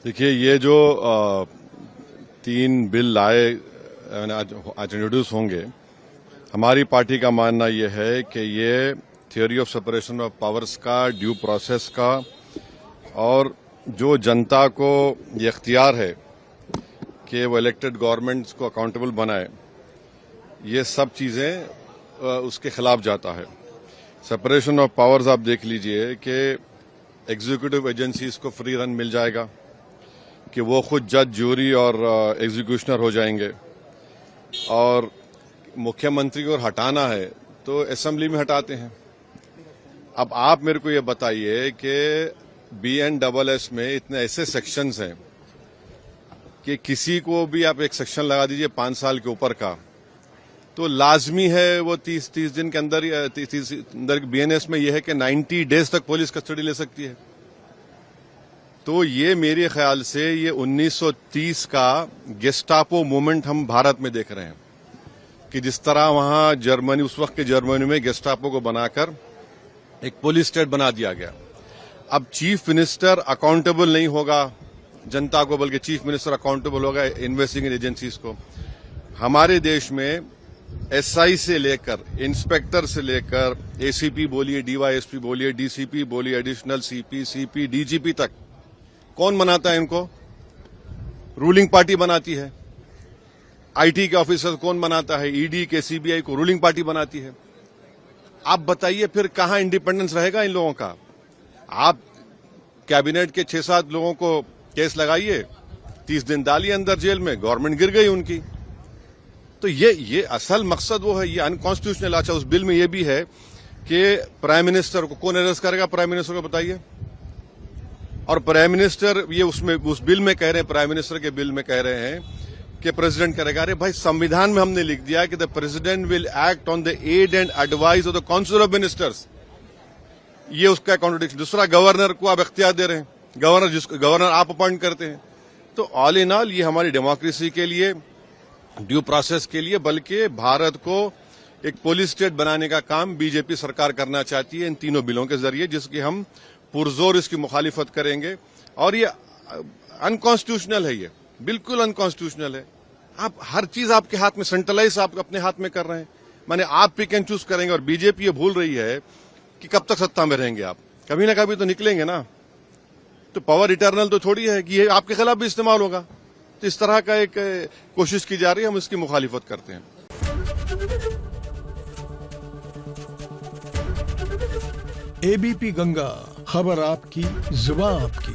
देखिए, ये जो 3 बिल लाए आज इंट्रोड्यूस होंगे, हमारी पार्टी का मानना ये है कि ये theory of separation of powers का, ड्यू प्रोसेस का और जो जनता को ये इख्तियार है कि वो इलेक्टेड गवर्नमेंट्स को अकाउंटेबल बनाए, ये सब चीजें उसके खिलाफ जाता है। सेपरेशन ऑफ पावर्स आप देख लीजिए कि एग्जीक्यूटिव एजेंसीज को फ्री रन मिल जाएगा कि वो खुद जज, ज्यूरी और एग्जीक्यूशनर हो जाएंगे, और मुख्यमंत्री को हटाना है तो असेंबली में हटाते हैं। अब आप मेरे को ये बताइए कि BNSS में इतने ऐसे सेक्शंस हैं कि किसी को भी आप एक सेक्शन लगा दीजिए 5 साल के ऊपर का, तो लाजमी है वो 30 दिन के अंदर, 30 अंदर BNS में यह है कि 90 डेज तक पुलिस कस्टडी ले सकती है। तो ये मेरे ख्याल से ये 1930 का गेस्टापो मूवमेंट हम भारत में देख रहे हैं कि जिस तरह वहां जर्मनी, उस वक्त के जर्मनी में गेस्टापो को बनाकर एक पुलिस स्टेट बना दिया गया। अब चीफ मिनिस्टर अकाउंटेबल नहीं होगा जनता को, बल्कि चीफ मिनिस्टर अकाउंटेबल होगा इन्वेस्टिगेटिंग एजेंसीज को। हमारे देश में SI से लेकर, इंस्पेक्टर से लेकर, ACP बोलिए, DYSP बोलिए, DCP बोलिए, एडिशनल CP, CP, DGP तक कौन बनाता है इनको? रूलिंग पार्टी बनाती है। IT के ऑफिसर कौन बनाता है? ED के, CBI को रूलिंग पार्टी बनाती है। आप बताइए फिर कहां इंडिपेंडेंस रहेगा इन लोगों का? आप कैबिनेट के 6-7 लोगों को केस लगाइए, 30 दिन डालिए अंदर जेल में, गवर्नमेंट गिर गई उनकी। तो ये असल मकसद वो है, ये अनकॉन्स्टिट्यूशनल। अच्छा, उस बिल में ये भी है कि प्राइम मिनिस्टर को कौन अरेस्ट करेगा? प्राइम मिनिस्टर को बताइए। और प्राइम मिनिस्टर, ये उसमें उस बिल में कह रहे हैं, प्राइम मिनिस्टर के बिल में कह रहे हैं कि प्रेसिडेंट करेगा। अरे भाई, संविधान में हमने लिख दिया कि the president will act on the aid and advice of the council of ministers. ये उसका कॉन्ट्रडिक्शन। दूसरा, गवर्नर को आप इख्तियार दे रहे हैं, गवर्नर आप अपॉइंट करते हैं। तो ऑल इन ऑल ये हमारी डेमोक्रेसी के लिए, ड्यू प्रोसेस के लिए, बल्कि भारत को एक पुलिस स्टेट बनाने का काम बीजेपी सरकार करना चाहती है इन तीनों बिलों के जरिए, जिसकी हम पुरजोर इसकी मुखालिफत करेंगे। और ये अनकॉन्स्टिट्यूशनल है, ये बिल्कुल अनकॉन्स्टिट्यूशनल है। आप हर चीज आपके हाथ में, सेंट्रलाइज आप अपने हाथ में कर रहे हैं। माने आप पिक एंड चूज करेंगे, और बीजेपी ये भूल रही है कि कब तक सत्ता में रहेंगे आप, कभी ना कभी तो निकलेंगे ना। तो पावर इटर्नल तो थोड़ी है कि ये आपके खिलाफ भी इस्तेमाल होगा। तो इस तरह का एक कोशिश की जा रही है, हम इसकी मुखालिफत करते हैं। ABP गंगा, खबर आपकी, जुबान आपकी।